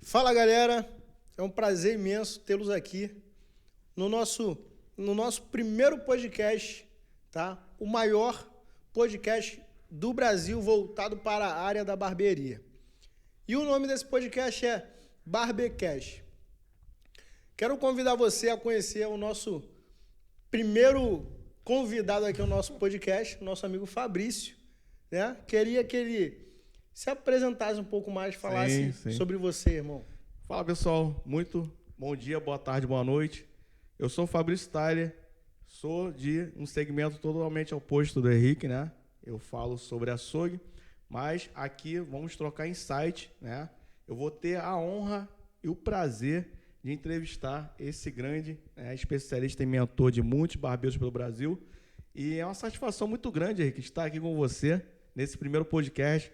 Fala, galera, é um prazer imenso tê-los aqui no nosso primeiro podcast, tá? O maior podcast do Brasil voltado para a área da barbearia. E o nome desse podcast é Barbecast. Quero convidar você a conhecer o nosso primeiro convidado aqui ao nosso podcast, nosso amigo Fabrício, né? Queria que ele se apresentasse um pouco mais, falasse sobre você, irmão. Fala, pessoal. Muito bom dia, boa tarde, boa noite. Eu sou o Fabrício Tyler, sou de um segmento totalmente oposto do Henrique, né? Eu falo sobre açougue, mas aqui vamos trocar insight, né? Eu vou ter a honra e o prazer de entrevistar esse grande especialista e mentor de muitos barbeiros pelo Brasil. E é uma satisfação muito grande, Henrique, estar aqui com você nesse primeiro podcast.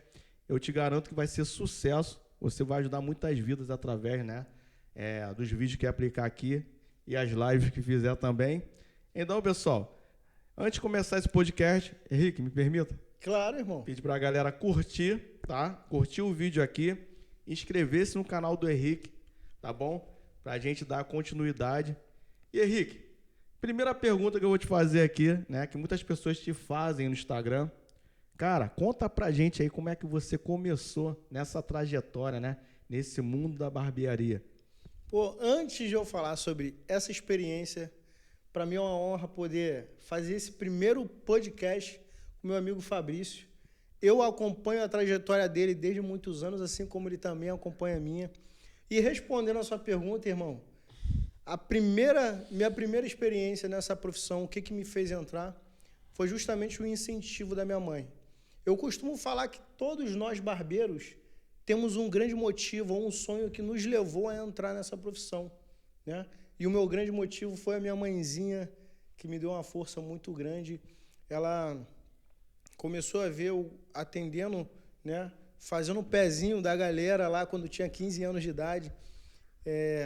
Eu te garanto que vai ser sucesso. Você vai ajudar muitas vidas através, né, dos vídeos que aplicar aqui e as lives que fizer também. Então, pessoal, antes de começar esse podcast, Henrique, me permita? Claro, irmão. Pedir para a galera curtir, tá? Curtir o vídeo aqui, inscrever-se no canal do Henrique, tá bom? Para a gente dar continuidade. E, Henrique, primeira pergunta que eu vou te fazer aqui, né, que muitas pessoas te fazem no Instagram. Cara, conta pra gente aí como é que você começou nessa trajetória, né? Nesse mundo da barbearia. Pô, antes de eu falar sobre essa experiência, para mim é uma honra poder fazer esse primeiro podcast com meu amigo Fabrício. Eu acompanho a trajetória dele desde muitos anos, assim como ele também acompanha a minha. E respondendo a sua pergunta, irmão, minha primeira experiência nessa profissão, o que me fez entrar, foi justamente o incentivo da minha mãe. Eu costumo falar que todos nós barbeiros temos um grande motivo ou um sonho que nos levou a entrar nessa profissão, né? E o meu grande motivo foi a minha mãezinha, que me deu uma força muito grande. Ela começou a ver eu atendendo, né? Fazendo o pezinho da galera lá quando tinha 15 anos de idade.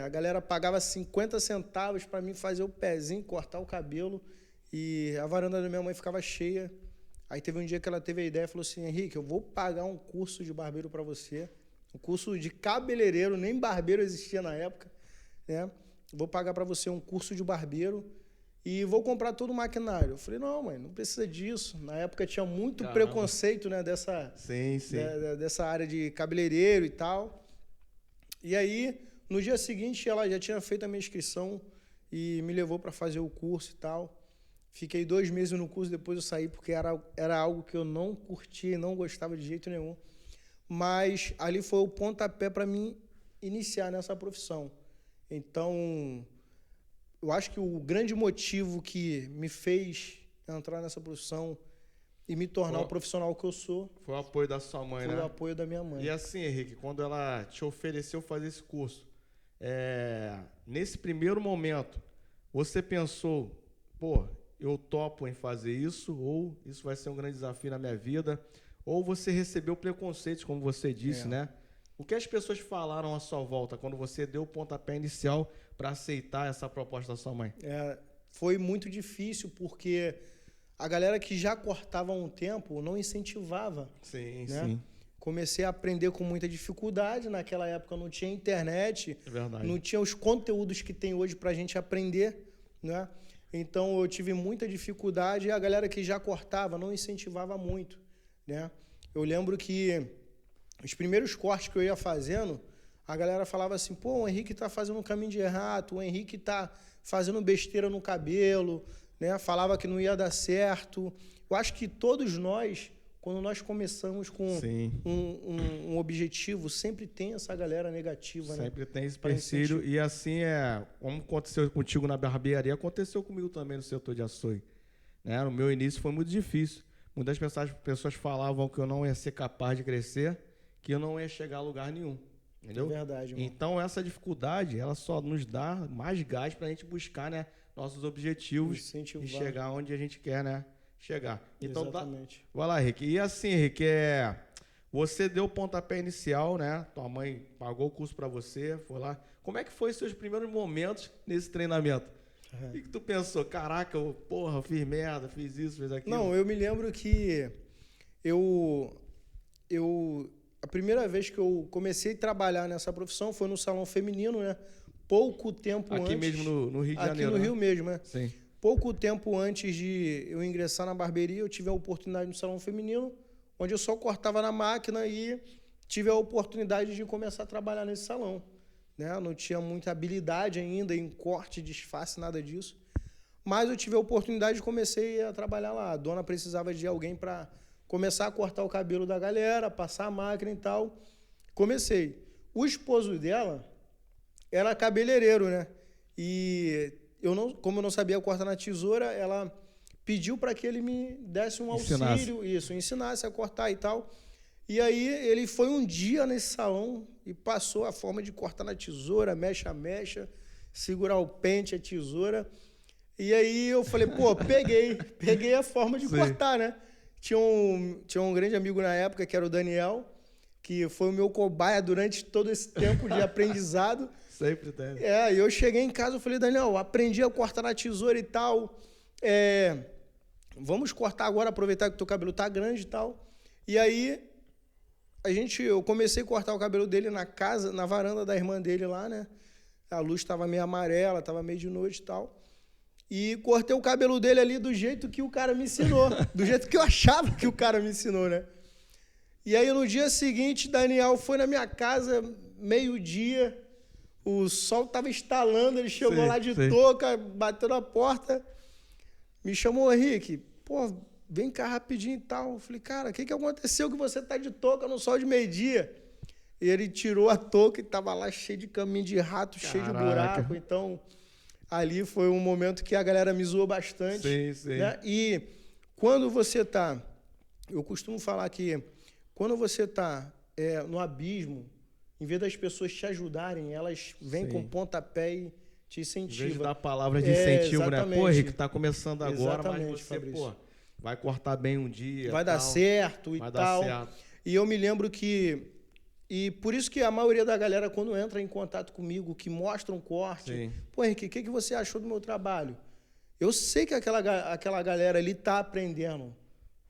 A galera pagava 50 centavos para mim fazer o pezinho, cortar o cabelo, e a varanda da minha mãe ficava cheia. Aí teve um dia que ela teve a ideia e falou assim: Henrique, eu vou pagar um curso de barbeiro para você, um curso de cabeleireiro, nem barbeiro existia na época, né? Vou pagar para você um curso de barbeiro e vou comprar todo o maquinário. Eu falei: não, mãe, não precisa disso. Na época tinha muito preconceito, né, dessa área de cabeleireiro e tal. E aí, no dia seguinte, ela já tinha feito a minha inscrição e me levou para fazer o curso e tal. Fiquei 2 meses no curso, depois eu saí porque era algo que eu não curtia, não gostava de jeito nenhum. Mas ali foi o pontapé para mim iniciar nessa profissão. Então, eu acho que o grande motivo que me fez entrar nessa profissão e me tornar o profissional que eu sou... Foi o apoio da sua mãe, né? Foi o apoio da minha mãe. E assim, Henrique, quando ela te ofereceu fazer esse curso, nesse primeiro momento, você pensou, pô, eu topo em fazer isso, ou isso vai ser um grande desafio na minha vida, ou você recebeu preconceitos, como você disse, né? O que as pessoas falaram à sua volta quando você deu o pontapé inicial para aceitar essa proposta da sua mãe? Foi muito difícil, porque a galera que já cortava há um tempo não incentivava. Sim, né? sim. Comecei a aprender com muita dificuldade. Naquela época não tinha internet, não tinha os conteúdos que tem hoje para a gente aprender, né? Então, eu tive muita dificuldade e a galera que já cortava não incentivava muito, né? Eu lembro que os primeiros cortes que eu ia fazendo, a galera falava assim: pô, o Henrique tá fazendo um caminho de errado, o Henrique tá fazendo besteira no cabelo, né? Falava que não ia dar certo. Eu acho que todos nós, quando nós começamos com um objetivo, sempre tem essa galera negativa, né? Sempre tem esse empecilho. E assim, como aconteceu contigo na barbearia, aconteceu comigo também no setor de açougue, né? No meu início foi muito difícil. Muitas pessoas falavam que eu não ia ser capaz de crescer, que eu não ia chegar a lugar nenhum. Entendeu? É verdade, mano. Então, essa dificuldade, ela só nos dá mais gás para a gente buscar, né, nossos objetivos e chegar onde a gente quer, né, chegar. Então, exatamente. Vai lá, Henrique. E assim, Henrique, você deu o pontapé inicial, né? Tua mãe pagou o curso para você, foi lá. Como é que foi os seus primeiros momentos nesse treinamento? O que tu pensou? Caraca, eu fiz merda, fiz isso, fiz aquilo. Não, eu me lembro que a primeira vez que eu comecei a trabalhar nessa profissão foi no salão feminino, né? Pouco tempo antes... Aqui mesmo no Rio de Janeiro, Aqui no Rio mesmo, né? Sim. Pouco tempo antes de eu ingressar na barbearia, eu tive a oportunidade no salão feminino, onde eu só cortava na máquina e tive a oportunidade de começar a trabalhar nesse salão, né? Eu não tinha muita habilidade ainda em corte, disfarce, nada disso. Mas eu tive a oportunidade e comecei a trabalhar lá. A dona precisava de alguém para começar a cortar o cabelo da galera, passar a máquina e tal. Comecei. O esposo dela era cabeleireiro, né? E como eu não sabia cortar na tesoura, ela pediu para que ele me desse um auxílio, ensinasse a cortar e tal. E aí ele foi um dia nesse salão e passou a forma de cortar na tesoura, mecha a mecha, segurar o pente, a tesoura. E aí eu falei, pô, peguei a forma de cortar, né? Tinha um grande amigo na época, que era o Daniel, que foi o meu cobaia durante todo esse tempo de aprendizado. Sempre tem. E eu cheguei em casa e falei, Daniel, aprendi a cortar na tesoura e tal. Vamos cortar agora, aproveitar que o teu cabelo tá grande e tal. E aí eu comecei a cortar o cabelo dele na varanda da irmã dele lá, né? A luz estava meio amarela, estava meio de noite e tal. E cortei o cabelo dele ali do jeito que o cara me ensinou. Do jeito que eu achava que o cara me ensinou, né? E aí, no dia seguinte, Daniel foi na minha casa, meio-dia. O sol estava estalando, ele chegou lá de touca, bateu na porta. Me chamou, Henrique, pô, vem cá rapidinho e tal. Eu falei, cara, o que aconteceu que você tá de touca no sol de meio-dia? E ele tirou a touca e tava lá cheio de caminho de rato, cheio de buraco. Então... ali foi um momento que a galera me zoou bastante. Sim. Né? E quando você está... eu costumo falar que quando você está no abismo, em vez das pessoas te ajudarem, elas vêm com pontapé e te incentivam. Em vez de dar palavras de incentivo, né? Pô, Henrique, tá começando agora, exatamente, mas você, Fabrício, vai cortar bem um dia. Vai dar certo e tal. E eu me lembro que... e por isso que a maioria da galera, quando entra em contato comigo, que mostra um corte, pô, Henrique, o que você achou do meu trabalho? Eu sei que aquela galera ali tá aprendendo.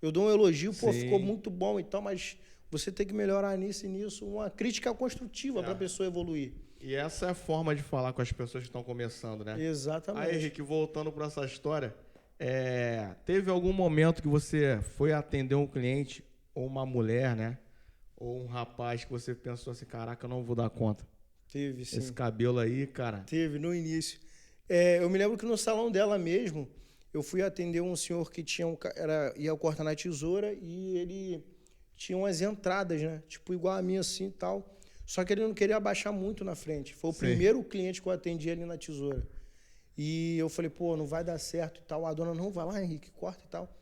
Eu dou um elogio, pô, ficou muito bom e tal, mas você tem que melhorar nisso e nisso. Uma crítica construtiva para a pessoa evoluir. E essa é a forma de falar com as pessoas que estão começando, né? Exatamente. Aí, Henrique, voltando para essa história, teve algum momento que você foi atender um cliente, ou uma mulher, né? Ou um rapaz que você pensou assim, caraca, eu não vou dar conta? Teve, sim. Esse cabelo aí, cara... Teve, no início. Eu me lembro que no salão dela mesmo, eu fui atender um senhor que ia cortar na tesoura e ele tinha umas entradas, né? Tipo, igual a minha assim e tal. Só que ele não queria abaixar muito na frente. Foi o primeiro cliente que eu atendi ali na tesoura. E eu falei, pô, não vai dar certo e tal. A dona, não, vai lá, Henrique, corta e tal.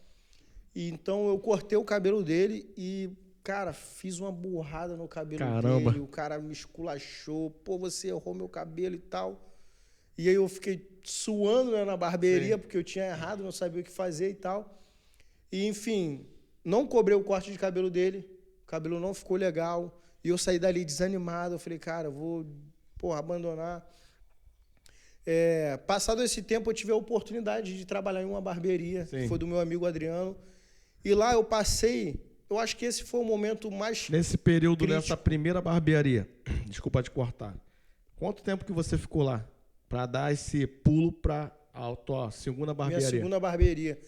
E então eu cortei o cabelo dele e... cara, fiz uma burrada no cabelo dele, o cara me esculachou, pô, você errou meu cabelo e tal. E aí eu fiquei suando, né, na barbearia, porque eu tinha errado, não sabia o que fazer e tal. E, enfim, não cobrei o corte de cabelo dele, o cabelo não ficou legal, e eu saí dali desanimado, eu falei, cara, eu vou, porra, abandonar. Passado esse tempo, eu tive a oportunidade de trabalhar em uma barbearia, que foi do meu amigo Adriano, e lá eu passei... eu acho que esse foi o momento mais nesse período, crítico. Nessa primeira barbearia, desculpa te cortar, quanto tempo que você ficou lá para dar esse pulo para a tua segunda barbearia? Minha segunda barbearia.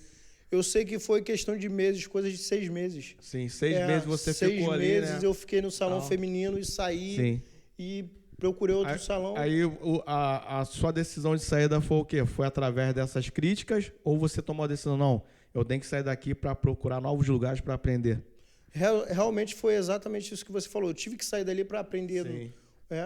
Eu sei que foi questão de meses, coisas de 6 meses. Sim, 6 meses você ficou ali, né? 6 meses eu fiquei no salão feminino e saí e procurei outro salão. Aí a sua decisão de saída foi o quê? Foi através dessas críticas ou você tomou a decisão, não, eu tenho que sair daqui para procurar novos lugares para aprender? Realmente foi exatamente isso que você falou. Eu tive que sair dali para aprender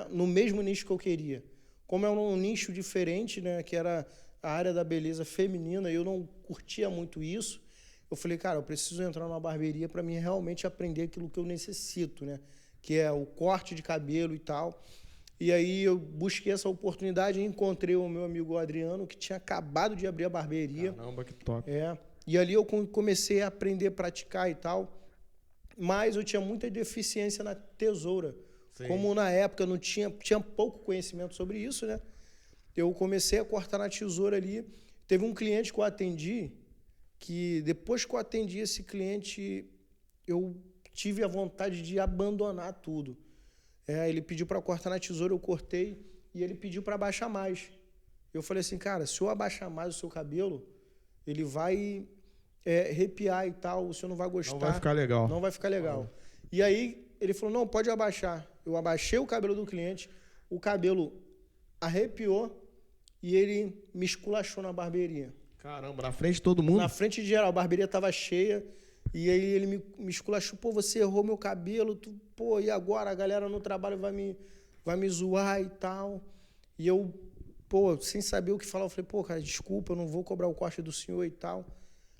no mesmo nicho que eu queria. Como é um nicho diferente, né, que era a área da beleza feminina, eu não curtia muito isso. Eu falei, cara, eu preciso entrar numa barbearia para mim realmente aprender aquilo que eu necessito, né, que é o corte de cabelo e tal. E aí eu busquei essa oportunidade e encontrei o meu amigo Adriano, que tinha acabado de abrir a barbearia. Caramba, que top. E ali eu comecei a aprender a praticar e tal. Mas eu tinha muita deficiência na tesoura. Como na época eu não tinha pouco conhecimento sobre isso, né? Eu comecei a cortar na tesoura ali. Teve um cliente que eu atendi, que depois que eu atendi esse cliente, eu tive a vontade de abandonar tudo. Ele pediu para cortar na tesoura, eu cortei, e ele pediu para abaixar mais. Eu falei assim, cara, se eu abaixar mais o seu cabelo, ele vai arrepiar e tal, o senhor não vai gostar. Não vai ficar legal. Não vai ficar legal. E aí ele falou, não, pode abaixar. Eu abaixei o cabelo do cliente, o cabelo arrepiou e ele me esculachou na barbearia. Caramba, na frente de todo mundo? Na frente de geral, a barbearia estava cheia. E aí ele me esculachou, pô, você errou meu cabelo, pô, e agora a galera no trabalho vai me zoar e tal. E eu, pô, sem saber o que falar, eu falei, pô, cara, desculpa, eu não vou cobrar o corte do senhor e tal.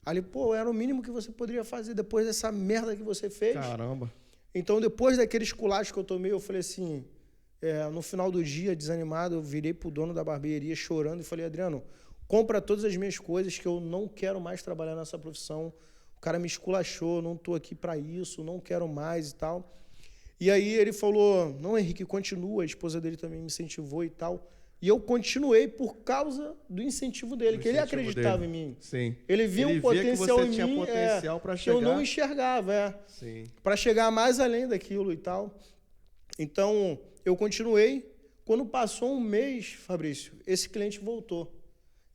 Aí ele, pô, era o mínimo que você poderia fazer depois dessa merda que você fez. Caramba. Então, depois daquele esculacho que eu tomei, eu falei assim, no final do dia, desanimado, eu virei pro dono da barbearia chorando e falei, Adriano, compra todas as minhas coisas que eu não quero mais trabalhar nessa profissão. O cara me esculachou, não estou aqui para isso, não quero mais e tal. E aí ele falou, não, Henrique, continua. A esposa dele também me incentivou e tal. E eu continuei por causa do incentivo dele, que ele acreditava em mim. Sim. Ele via um potencial em mim que eu não enxergava. Sim. Para chegar mais além daquilo e tal. Então, eu continuei. Quando passou um mês, Fabrício, esse cliente voltou.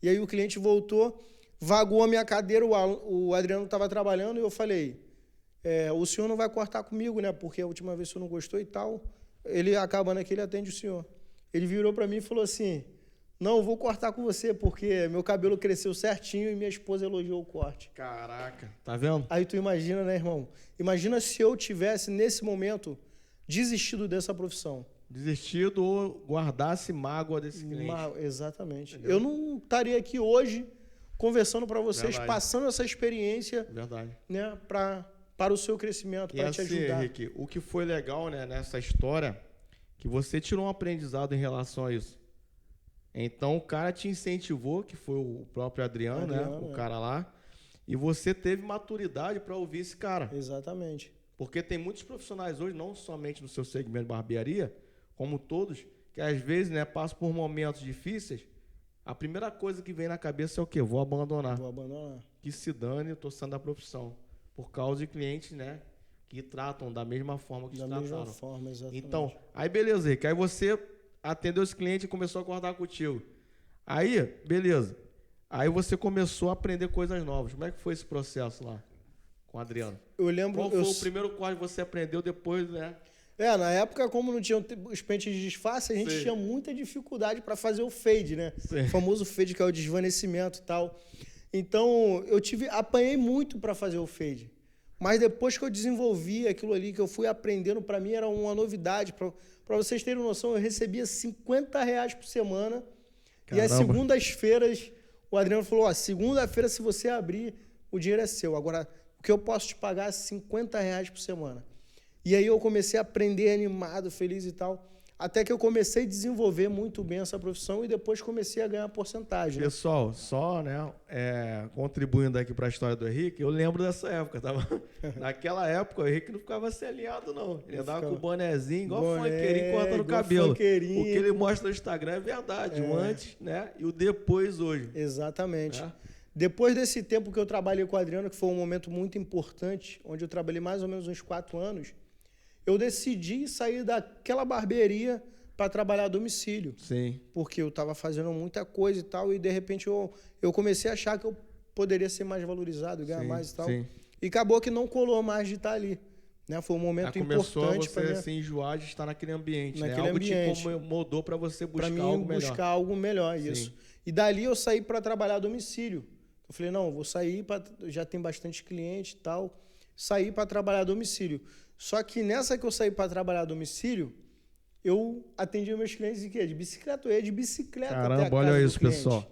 E aí o cliente voltou, vagou a minha cadeira, o Adriano estava trabalhando e eu falei, o senhor não vai cortar comigo, né? Porque a última vez o senhor não gostou e tal. Ele, acabando aqui, ele atende o senhor. Ele virou para mim e falou assim, não, eu vou cortar com você, porque meu cabelo cresceu certinho e minha esposa elogiou o corte. Caraca, tá vendo? Aí tu imagina, né, irmão? Imagina se eu tivesse, nesse momento, desistido dessa profissão. Desistido ou guardasse mágoa desse cliente. Exatamente. Entendeu? Eu não estaria aqui hoje conversando para vocês, Verdade. Passando essa experiência, Verdade. né, para o seu crescimento, para te ajudar. Henrique, o que foi legal, né, nessa história, que você tirou um aprendizado em relação a isso. Então, o cara te incentivou, que foi o próprio Adriano, né, o cara lá, e você teve maturidade para ouvir esse cara. Exatamente. Porque tem muitos profissionais hoje, não somente no seu segmento de barbearia, como todos, que às vezes, né, passam por momentos difíceis, a primeira coisa que vem na cabeça é o quê? Vou abandonar. Vou abandonar. Que se dane, eu estou saindo da profissão. Por causa de clientes, né, que tratam da mesma forma que te trataram. Da mesma forma, exatamente. Então, aí beleza, Rick. Aí você atendeu esse cliente e começou a acordar contigo. Aí, beleza. Aí você começou a aprender coisas novas. Como é que foi esse processo lá com o Adriano? Eu lembro... Qual foi o primeiro corte que você aprendeu depois, né? Na época, como não tinha os pentes de disfarce, a gente tinha muita dificuldade para fazer o fade, né? Sim. O famoso fade, que é o desvanecimento e tal. Então, apanhei muito para fazer o fade. Mas depois que eu desenvolvi aquilo ali, que eu fui aprendendo, para mim era uma novidade. Para vocês terem noção, eu recebia R$50 por semana. Caramba. E às segundas-feiras, o Adriano falou, segunda-feira, se você abrir, o dinheiro é seu. Agora, o que eu posso te pagar é R$50 por semana. E aí eu comecei a aprender animado, feliz e tal, até que eu comecei a desenvolver muito bem essa profissão e depois comecei a ganhar porcentagem. Pessoal, só, né, contribuindo aqui para a história do Henrique, eu lembro dessa época, naquela época o Henrique não ficava sem alinhado, não. Ele andava com o bonezinho, igual funkeirinho, cortando o cabelo. O que ele mostra no Instagram é verdade, o antes, né, e o depois hoje. Exatamente. Depois desse tempo que eu trabalhei com o Adriano, que foi um momento muito importante, onde eu trabalhei mais ou menos uns 4 anos, eu decidi sair daquela barbearia para trabalhar a domicílio. Sim. Porque eu estava fazendo muita coisa e tal, e de repente eu comecei a achar que eu poderia ser mais valorizado, ganhar mais e tal. Sim. E acabou que não colou mais de estar ali. Né? Foi um momento importante para mim. Começou a você se enjoar de estar naquele ambiente. Naquele ambiente. Te incomodou para você buscar algo melhor. Para mim, buscar algo melhor, isso. E dali eu saí para trabalhar a domicílio. Eu falei, não, vou sair, já tem bastante cliente e tal, saí para trabalhar a domicílio. Só que nessa que eu saí para trabalhar a domicílio, eu atendi meus clientes de quê? De bicicleta. Eu ia de bicicleta. Caramba, até a casa olha isso, cliente. pessoal.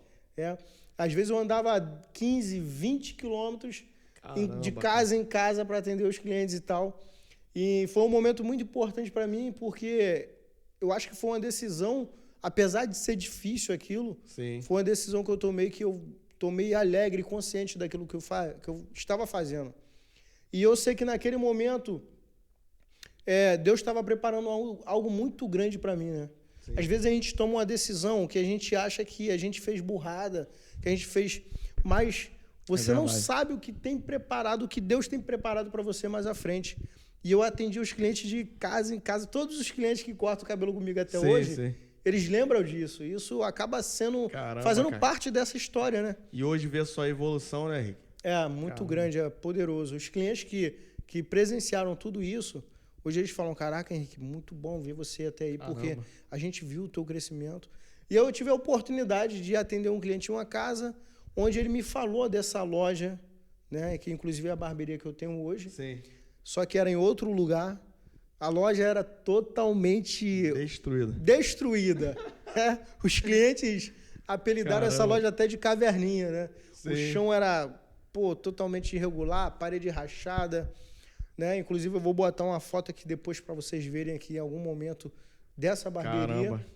Às vezes eu andava 15, 20 quilômetros de casa em casa para atender os clientes e tal. E foi um momento muito importante para mim, porque eu acho que foi uma decisão, apesar de ser difícil aquilo, foi uma decisão que eu tomei alegre e consciente daquilo que eu estava fazendo. E eu sei que naquele momento Deus estava preparando algo muito grande para mim, né? Sim. Às vezes a gente toma uma decisão que a gente acha que a gente fez burrada, que a gente fez, mas você não sabe o que tem preparado, o que Deus tem preparado para você mais à frente. E eu atendia os clientes de casa em casa. Todos os clientes que cortam o cabelo comigo até Sim, hoje, sim. eles lembram disso. Isso acaba sendo, Caramba, fazendo cara. parte dessa história, né? E hoje vê só a evolução, né, Henrique? É, muito Caramba. grande, é poderoso. Os clientes que presenciaram tudo isso, hoje eles falam, caraca, Henrique, muito bom ver você até aí, porque Caramba. a gente viu o teu crescimento. E eu tive a oportunidade de atender um cliente em uma casa, onde ele me falou dessa loja, né, que inclusive é a barbearia que eu tenho hoje, Sim. só que era em outro lugar. A loja era totalmente destruída. É, os clientes apelidaram essa loja até de caverninha, né? Sim. O chão era, totalmente irregular, parede rachada, né? Inclusive eu vou botar uma foto aqui depois para vocês verem aqui em algum momento dessa barbearia. Caramba.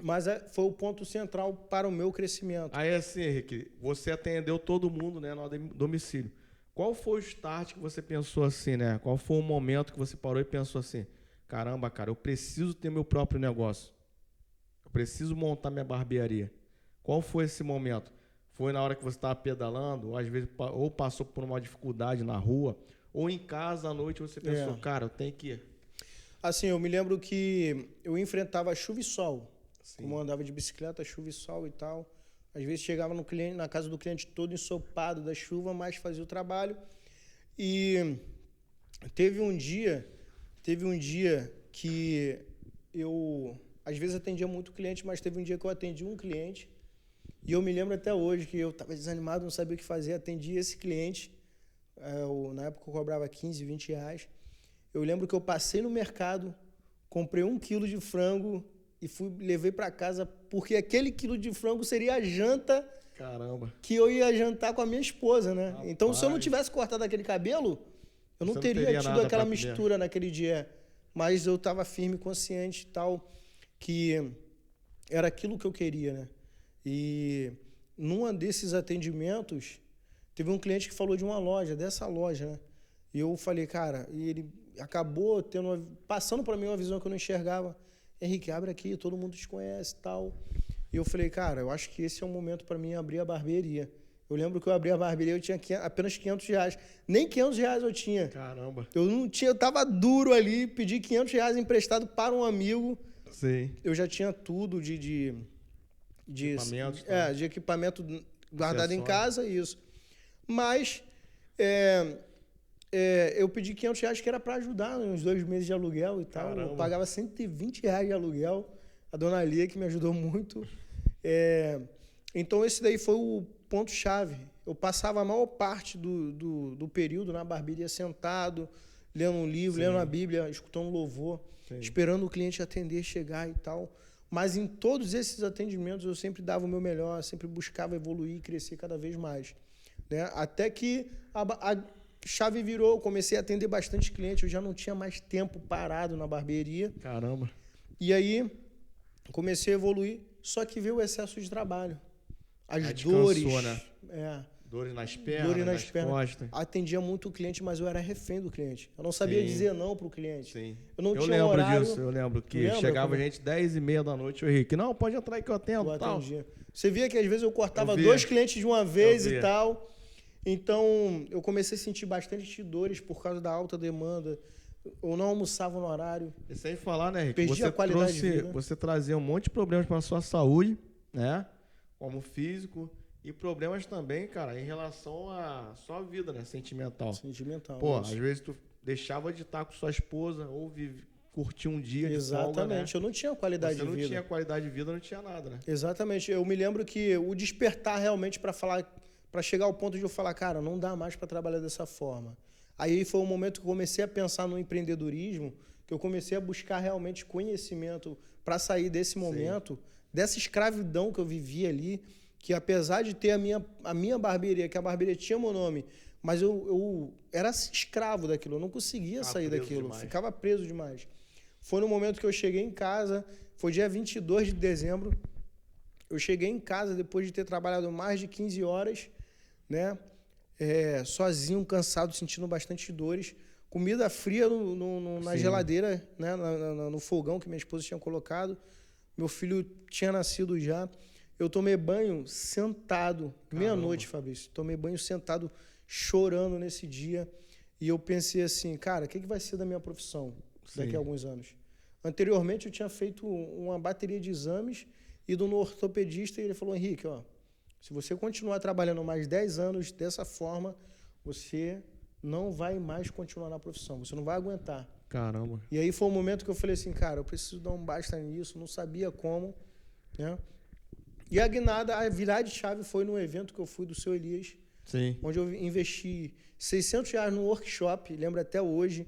Mas foi o ponto central para o meu crescimento. Aí assim, Henrique, você atendeu todo mundo, né, no domicílio. Qual foi o start que você pensou assim, né? Qual foi o momento que você parou e pensou assim, caramba, cara, eu preciso ter meu próprio negócio. Eu preciso montar minha barbearia. Qual foi esse momento? Foi na hora que você estava pedalando, ou às vezes ou passou por uma dificuldade na rua, ou em casa à noite você pensou, cara, eu tenho que ir. Assim, eu me lembro que eu enfrentava chuva e sol. Sim. Como eu andava de bicicleta, chuva e sol e tal. Às vezes chegava no cliente, na casa do cliente todo ensopado da chuva, mas fazia o trabalho. E teve um dia que eu, às vezes, atendia muito cliente, mas teve um dia que eu atendi um cliente. E eu me lembro até hoje que eu estava desanimado, não sabia o que fazer. Atendi esse cliente. Na época eu cobrava 15, 20 reais. Eu lembro que eu passei no mercado, comprei 1 quilo de frango e levei para casa, porque aquele quilo de frango seria a janta. Caramba. Que eu ia jantar com a minha esposa, né? Rapaz. Então, se eu não tivesse cortado aquele cabelo, eu não teria tido aquela mistura naquele dia. Mas eu estava firme, consciente e tal, que era aquilo que eu queria, né? E num desses atendimentos, teve um cliente que falou de uma loja, dessa loja, né? E eu falei, cara, e ele acabou passando para mim uma visão que eu não enxergava. Henrique, abre aqui, todo mundo te conhece e tal. E eu falei, cara, eu acho que esse é o momento para mim abrir a barbearia. Eu lembro que eu abri a barbearia, eu tinha apenas 500 reais. Nem 500 reais eu tinha. Caramba. Eu não tinha, eu tava duro ali, pedi 500 reais emprestado para um amigo. Sim. Eu já tinha tudo de equipamento, de equipamento guardado em casa, isso. Mas eu pedi 500 reais que era para ajudar uns 2 meses de aluguel e tal. Caramba. Eu pagava 120 reais de aluguel. A dona Lia que me ajudou muito. Então esse daí foi o ponto-chave. Eu passava a maior parte do período na barbearia sentado, lendo um livro, lendo a Bíblia, escutando louvor, esperando o cliente atender, chegar e tal. Mas em todos esses atendimentos eu sempre dava o meu melhor, sempre buscava evoluir e crescer cada vez mais. Né? Até que a chave virou, eu comecei a atender bastante cliente, eu já não tinha mais tempo parado na barbearia. Caramba. E aí comecei a evoluir, só que veio o excesso de trabalho. As dores. Né? Dores nas pernas, dores nas costas. Atendia muito o cliente, mas eu era refém do cliente. Eu não sabia dizer não pro cliente. Sim. Eu não tinha lembro horário. disso, eu lembro que chegava gente 10h30 da noite, o Henrique, não, pode entrar aí que eu atendo. Eu tal. atendia. Você via que às vezes eu cortava 2 clientes de uma vez e tal. Então, eu comecei a sentir bastante dores por causa da alta demanda. Eu não almoçava no horário. E sem falar, né, Henrique? Perdi a qualidade de vida. Você trazia um monte de problemas para a sua saúde, né? Como físico. E problemas também, cara, em relação à sua vida, né? Sentimental. Pô, às vezes tu deixava de estar com sua esposa ou curtir um dia de folga, né? Exatamente. Eu não tinha qualidade de vida. Você não tinha qualidade de vida, não tinha nada, né? Exatamente. Eu me lembro que o despertar realmente para chegar ao ponto de eu falar, cara, não dá mais para trabalhar dessa forma. Aí foi o momento que eu comecei a pensar no empreendedorismo, que eu comecei a buscar realmente conhecimento para sair desse momento, dessa escravidão que eu vivia ali, que apesar de ter a minha barbearia, que a barbearia tinha meu nome, mas eu era escravo daquilo, eu não conseguia sair daquilo, ficava preso demais. Foi no momento que eu cheguei em casa, foi dia 22 de dezembro, eu cheguei em casa depois de ter trabalhado mais de 15 horas, né? Sozinho, cansado, sentindo bastante dores, comida fria na geladeira, né? No fogão que minha esposa tinha colocado, meu filho tinha nascido já. Eu tomei banho sentado, meia-noite, Fabrício. Tomei banho sentado, chorando nesse dia. E eu pensei assim, cara, o que vai ser da minha profissão daqui Sim. a alguns anos? Anteriormente, eu tinha feito uma bateria de exames, ido no ortopedista e ele falou, Henrique, ó, se você continuar trabalhando mais 10 anos dessa forma, você não vai mais continuar na profissão, você não vai aguentar. Caramba. E aí foi o momento que eu falei assim, cara, eu preciso dar um basta nisso, não sabia como, né? E a guinada, a virada de chave foi num evento que eu fui do seu Elias, Sim. onde eu investi R$600 num workshop, lembro até hoje,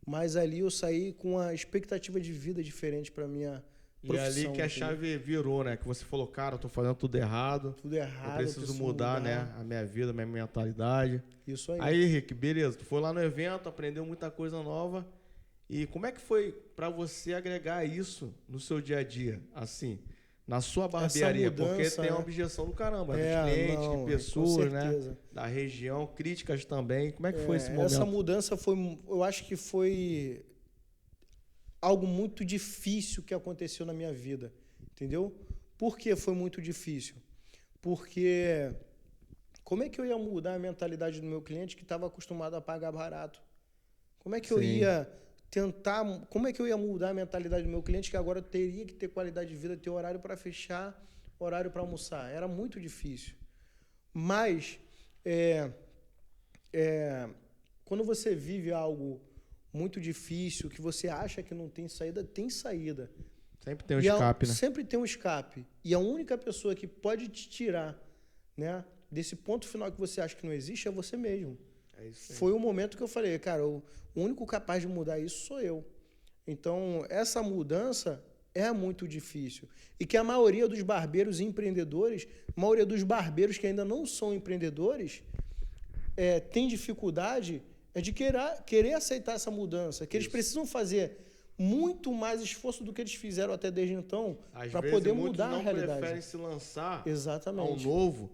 mas ali eu saí com uma expectativa de vida diferente para minha profissão. E ali que a chave virou, né? Que você falou, cara, eu tô fazendo tudo errado. Tudo errado. Eu preciso mudar, né? A minha vida, a minha mentalidade. Isso aí. Aí, Henrique, beleza. Tu foi lá no evento, aprendeu muita coisa nova. E como é que foi para você agregar isso no seu dia a dia, assim, na sua barbearia? Mudança, porque tem a objeção do caramba, dos clientes, de com pessoas, né? certeza. Da região, críticas também. Como é que foi esse momento? Essa mudança foi, eu acho que foi algo muito difícil que aconteceu na minha vida, entendeu? Por que foi muito difícil? Porque como é que eu ia mudar a mentalidade do meu cliente que estava acostumado a pagar barato? Como é que eu ia tentar, como é que eu ia mudar a mentalidade do meu cliente que agora teria que ter qualidade de vida, ter horário para fechar, horário para almoçar? Era muito difícil. Mas, quando você vive algo muito difícil, que você acha que não tem saída, tem saída. Sempre tem um escape, né? Sempre tem um escape. E a única pessoa que pode te tirar, né, desse ponto final que você acha que não existe é você mesmo. É isso aí. Foi o momento que eu falei, cara, o único capaz de mudar isso sou eu. Então, essa mudança é muito difícil. E que a maioria dos barbeiros empreendedores, a maioria dos barbeiros que ainda não são empreendedores, tem dificuldade de querer aceitar essa mudança, que eles precisam fazer muito mais esforço do que eles fizeram até desde então para poder mudar a realidade. Não preferem se lançar Exatamente. ao novo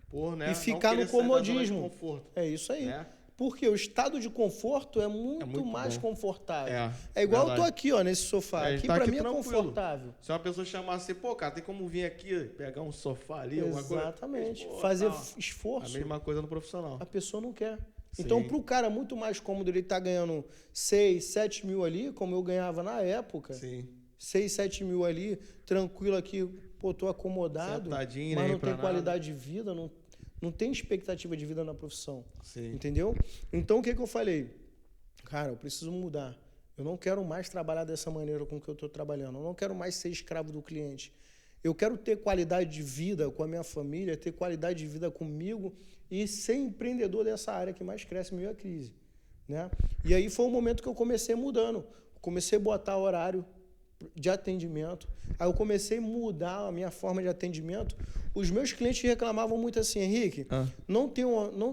por, né, e ficar no comodismo. É isso aí. Né? Porque o estado de conforto é muito mais bom. confortável. É igual eu tô aqui, ó, nesse sofá. Aqui tá pra aqui mim é tranquilo. confortável. Se uma pessoa chamar assim, pô, cara, tem como vir aqui, pegar um sofá ali, alguma coisa? Exatamente. Pô, fazer tá. esforço. A mesma coisa no profissional. A pessoa não quer. Sim. Então, pro cara, é muito mais cômodo ele estar ganhando 6, 7 mil ali, como eu ganhava na época. Sim. 6, 7 mil ali, tranquilo aqui, pô, tô acomodado. Sentadinho, mas nem não tem pra qualidade de vida, não tem expectativa de vida na profissão. Sim. Entendeu? Então, o que eu falei? Cara, eu preciso mudar. Eu não quero mais trabalhar dessa maneira com que eu estou trabalhando. Eu não quero mais ser escravo do cliente. Eu quero ter qualidade de vida com a minha família, ter qualidade de vida comigo e ser empreendedor dessa área que mais cresce meio a crise, né? E aí foi o momento que eu comecei mudando. Comecei a botar horário de atendimento. Aí eu comecei a mudar a minha forma de atendimento. Os meus clientes reclamavam muito assim, Henrique, não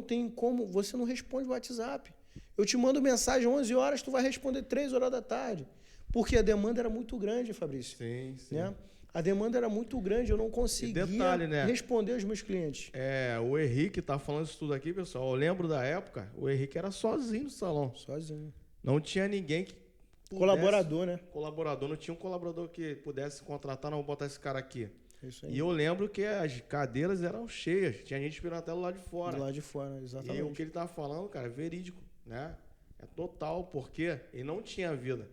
tem como, você não responde o WhatsApp. Eu te mando mensagem 11 horas, tu vai responder 3 horas da tarde. Porque a demanda era muito grande, Fabrício. Sim, sim. Né? A demanda era muito grande, eu não conseguia responder aos meus clientes. O Henrique tá falando isso tudo aqui, pessoal. Eu lembro da época, o Henrique era sozinho no salão. Sozinho. Não tinha ninguém que colaborador, né? Colaborador, não tinha um colaborador que pudesse contratar, não, vou botar esse cara aqui. Isso aí. E eu lembro que as cadeiras eram cheias, tinha gente esperando até do lado de fora. Do lado de fora, exatamente. E o que ele tava falando, cara, é verídico, né? É total, porque ele não tinha vida.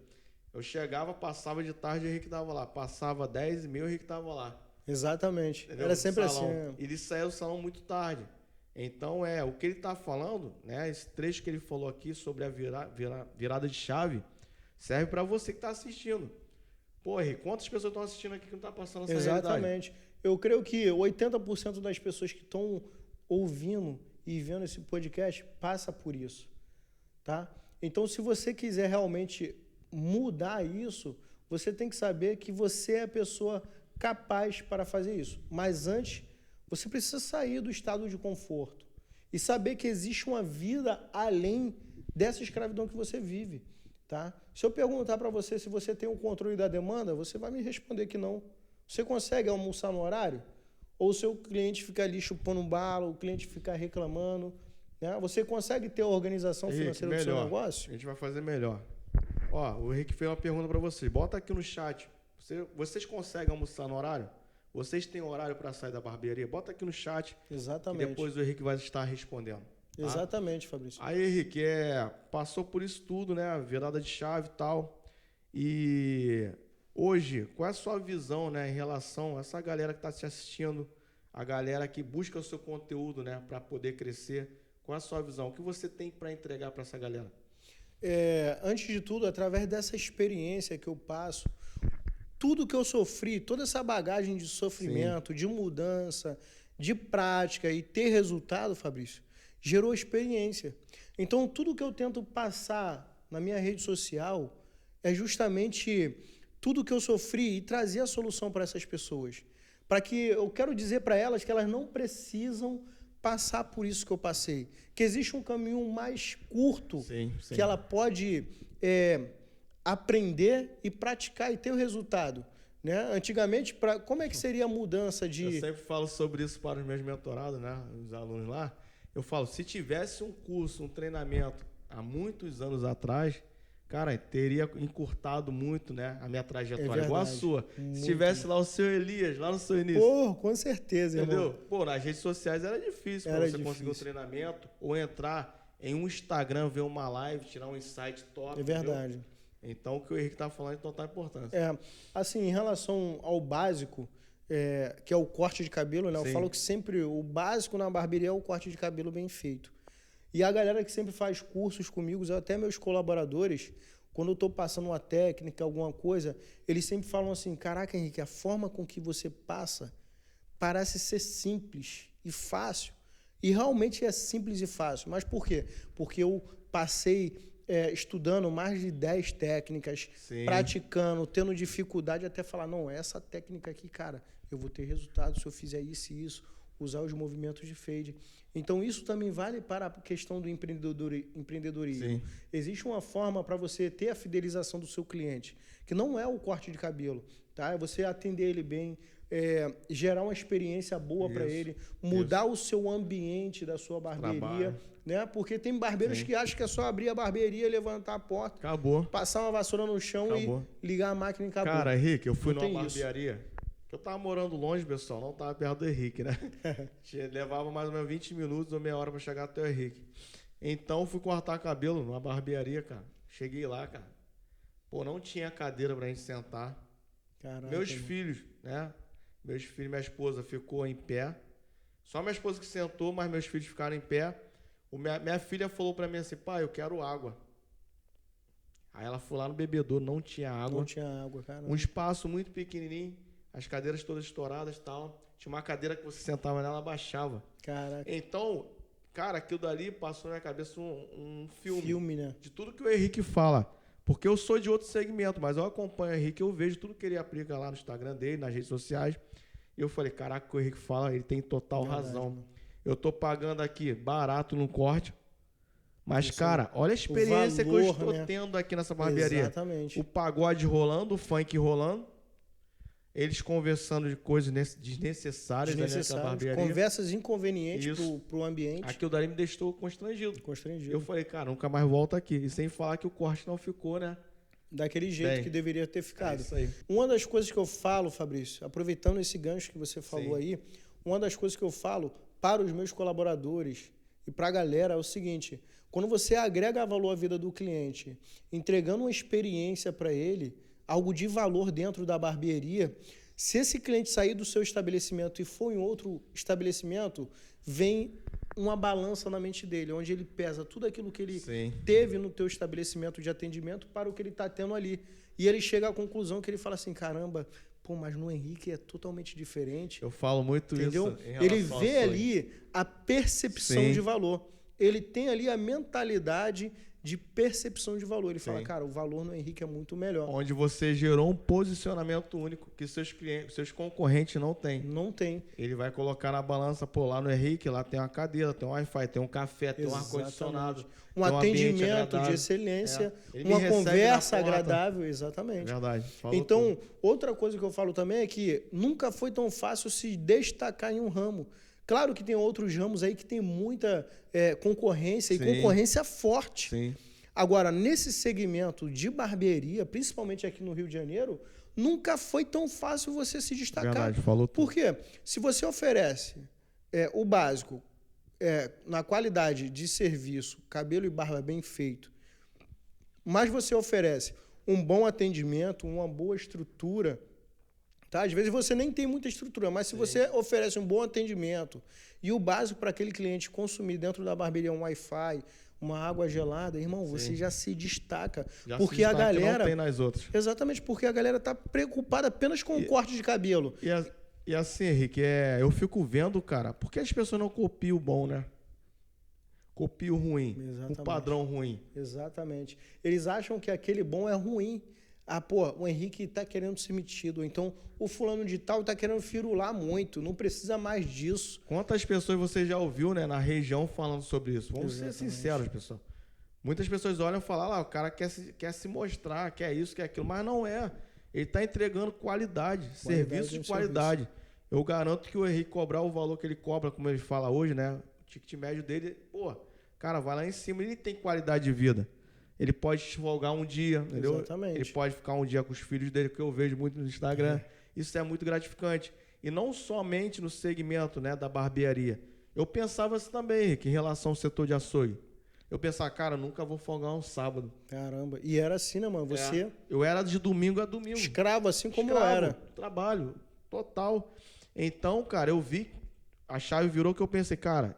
Eu chegava, passava de tarde, o Henrique tava lá. Passava 10h30, o Henrique tava lá. Exatamente. Entendeu? Era sempre assim. Ele saía do salão muito tarde. Então, o que ele tá falando, né? Esse trecho que ele falou aqui sobre a virada de chave, serve para você que está assistindo. Pô, Henrique, quantas pessoas estão assistindo aqui que não está passando essa realidade? Exatamente. Eu creio que 80% das pessoas que estão ouvindo e vendo esse podcast passa por isso, tá? Então, se você quiser realmente mudar isso, você tem que saber que você é a pessoa capaz para fazer isso. Mas antes, você precisa sair do estado de conforto e saber que existe uma vida além dessa escravidão que você vive. Tá? Se eu perguntar para você se você tem o controle da demanda, você vai me responder que não. Você consegue almoçar no horário? Ou o seu cliente fica ali chupando bala, o cliente fica reclamando? Né? Você consegue ter a organização financeira do seu negócio? A gente vai fazer melhor. Ó, o Henrique fez uma pergunta para vocês. Bota aqui no chat. Vocês conseguem almoçar no horário? Vocês têm horário para sair da barbearia? Bota aqui no chat. Exatamente. E depois o Henrique vai estar respondendo. Tá? Exatamente, Fabrício. Aí, Henrique, passou por isso tudo, né? Virada de chave e tal. E hoje, qual é a sua visão, né, em relação a essa galera que está te assistindo, a galera que busca o seu conteúdo, né, para poder crescer? Qual é a sua visão? O que você tem para entregar para essa galera? Antes de tudo, através dessa experiência que eu passo, tudo que eu sofri, toda essa bagagem de sofrimento, de mudança, de prática e ter resultado, Fabrício, gerou experiência. Então, tudo que eu tento passar na minha rede social é justamente tudo que eu sofri e trazer a solução para essas pessoas. Para que eu quero dizer para elas que elas não precisam passar por isso que eu passei. Que existe um caminho mais curto que ela pode aprender e praticar e ter o resultado. Né? Antigamente, como é que seria a mudança de... Eu sempre falo sobre isso para os meus mentorados, né? Os alunos lá. Eu falo, se tivesse um curso, um treinamento há muitos anos atrás, cara, teria encurtado muito, né, a minha trajetória, igual a sua. Muito. Se tivesse lá o seu Elias, lá no seu início. Pô, com certeza, entendeu? Irmão. Pô, nas redes sociais era difícil para você conseguir um treinamento ou entrar em um Instagram, ver uma live, tirar um insight top. É verdade. Entendeu? Então, o que o Henrique está falando é de total importância. Assim, em relação ao básico, que é o corte de cabelo, né? Eu falo que sempre o básico na barbearia é o corte de cabelo bem feito. E a galera que sempre faz cursos comigo, até meus colaboradores, quando eu estou passando uma técnica, alguma coisa, eles sempre falam assim, caraca, Henrique, a forma com que você passa parece ser simples e fácil. E realmente é simples e fácil. Mas por quê? Porque eu passei estudando mais de 10 técnicas, praticando, tendo dificuldade até falar, não, essa técnica aqui, cara, eu vou ter resultado se eu fizer isso e isso, usar os movimentos de fade. Então, isso também vale para a questão do empreendedorismo. Sim. Existe uma forma para você ter a fidelização do seu cliente, que não é o corte de cabelo, tá? É você atender ele bem, gerar uma experiência boa para ele, mudar o seu ambiente da sua barbearia, né? Porque tem barbeiros que acham que é só abrir a barbearia, levantar a porta, passar uma vassoura no chão e ligar a máquina e acabou. Cara, Henrique, eu fui numa barbearia... Eu tava morando longe, pessoal, não tava perto do Henrique, né? Levava mais ou menos 20 minutos ou meia hora para chegar até o Henrique. Então, fui cortar cabelo numa barbearia, cara. Cheguei lá, cara. Pô, não tinha cadeira pra gente sentar. Caraca, meus filhos, né? Meus filhos, minha esposa ficou em pé. Só minha esposa que sentou, mas meus filhos ficaram em pé. Minha filha falou pra mim assim, pai, eu quero água. Aí ela foi lá no bebedouro, não tinha água. Não tinha água, cara. Um espaço muito pequenininho. As cadeiras todas estouradas e tal. Tinha uma cadeira que você sentava nela, baixava. Caraca. Então, cara, aquilo dali passou na minha cabeça um filme, né? De tudo que o Henrique fala. Porque eu sou de outro segmento, mas eu acompanho o Henrique, eu vejo tudo que ele aplica lá no Instagram dele, nas redes sociais. E eu falei, caraca, o que o Henrique fala, ele tem total razão. Mano. Eu tô pagando aqui barato no corte. Mas, cara, olha a experiência que eu estou tendo aqui nessa barbearia. Exatamente. O pagode rolando, o funk rolando. Eles conversando de coisas desnecessárias na barbearia. Conversas inconvenientes pro ambiente. Aquilo dali me deixou constrangido. Eu falei, cara, nunca mais volto aqui. E sem falar que o corte não ficou, né? Daquele jeito que deveria ter ficado. Isso aí. Uma das coisas que eu falo, Fabrício, aproveitando esse gancho que você falou aí, uma das coisas que eu falo para os meus colaboradores e para a galera é o seguinte, quando você agrega valor à vida do cliente, entregando uma experiência para ele, algo de valor dentro da barbearia, se esse cliente sair do seu estabelecimento e for em outro estabelecimento, vem uma balança na mente dele, onde ele pesa tudo aquilo que ele teve no teu estabelecimento de atendimento para o que ele está tendo ali. E ele chega à conclusão que ele fala assim, caramba, pô, mas no Henrique é totalmente diferente. Eu falo muito entendeu? Isso. Ele vê ali a percepção de valor. Ele tem ali a mentalidade de percepção de valor. Ele fala, cara, o valor no Henrique é muito melhor. Onde você gerou um posicionamento único que seus concorrentes não têm. Não tem. Ele vai colocar na balança, pô, lá no Henrique, lá tem uma cadeira, tem um Wi-Fi, tem um café, tem um ar-condicionado. Um atendimento de excelência, uma conversa agradável, exatamente. Verdade. Então, outra coisa que eu falo também é que nunca foi tão fácil se destacar em um ramo. Claro que tem outros ramos aí que tem muita concorrência e concorrência forte. Sim. Agora, nesse segmento de barbearia, principalmente aqui no Rio de Janeiro, nunca foi tão fácil você se destacar. Verdade, falou tudo. Por quê? Se você oferece o básico na qualidade de serviço, cabelo e barba bem feito, mas você oferece um bom atendimento, uma boa estrutura, tá? Às vezes você nem tem muita estrutura, mas se você oferece um bom atendimento e o básico para aquele cliente consumir dentro da barbearia um Wi-Fi, uma água gelada, irmão, você já se destaca. Já porque se destaca, a galera não tem nas outras. Exatamente, porque a galera tá preocupada apenas com o corte de cabelo. E assim, Henrique, eu fico vendo, cara, por que as pessoas não copiam o bom, né? Copiam o ruim, o padrão ruim. Exatamente. Eles acham que aquele bom é ruim. Ah, pô, o Henrique tá querendo ser metido. Então, o fulano de tal tá querendo firular muito. Não precisa mais disso. Quantas pessoas você já ouviu, né, na região falando sobre isso? Vamos ser sinceros, pessoal. Muitas pessoas olham e falam, o cara quer se mostrar, quer isso, quer aquilo, mas não é. Ele está entregando qualidade, serviço de qualidade. Serviço. Eu garanto que o Henrique cobrar o valor que ele cobra, como ele fala hoje, né? O ticket médio dele, cara, vai lá em cima, ele tem qualidade de vida. Ele pode folgar um dia, entendeu? Exatamente. Ele pode ficar um dia com os filhos dele, que eu vejo muito no Instagram. Isso é muito gratificante. E não somente no segmento, né, da barbearia. Eu pensava assim também, Henrique, em relação ao setor de açougue. Eu pensava, cara, nunca vou folgar um sábado. Caramba. E era assim, né, mano? Você... Eu era de domingo a domingo. Escravo, assim como eu era. Trabalho, total. Então, cara, eu vi, a chave virou que eu pensei, cara,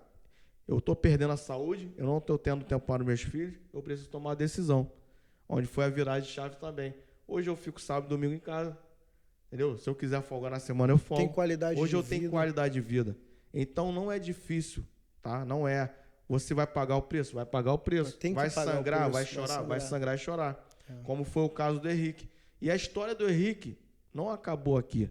eu tô perdendo a saúde, eu não tô tendo tempo para os meus filhos, eu preciso tomar uma decisão. Onde foi a virada de chave também. Hoje eu fico sábado e domingo em casa. Entendeu? Se eu quiser folgar na semana, eu folgo. Tem qualidade Hoje de eu vida. tenho qualidade de vida. Então não é difícil, tá? Não é. Você vai pagar o preço? Vai pagar o preço. Vai sangrar, vai chorar? Vai sangrar e chorar. Como foi o caso do Henrique. E a história do Henrique não acabou aqui.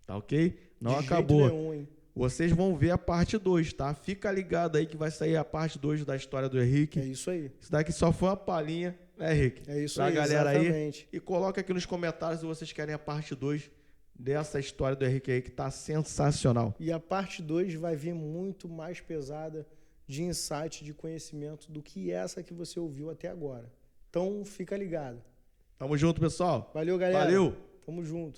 Tá ok? Não acabou. Nenhum, hein? Vocês vão ver a parte 2, tá? Fica ligado aí que vai sair a parte 2 da história do Henrique. É isso aí. Isso daqui só foi uma palhinha, né, Henrique? É isso pra aí, galera exatamente. aí. E coloca aqui nos comentários se vocês querem a parte 2 dessa história do Henrique aí, que tá sensacional. E a parte 2 vai vir muito mais pesada de insight, de conhecimento do que essa que você ouviu até agora. Então, fica ligado. Tamo junto, pessoal. Valeu, galera. Valeu. Tamo junto.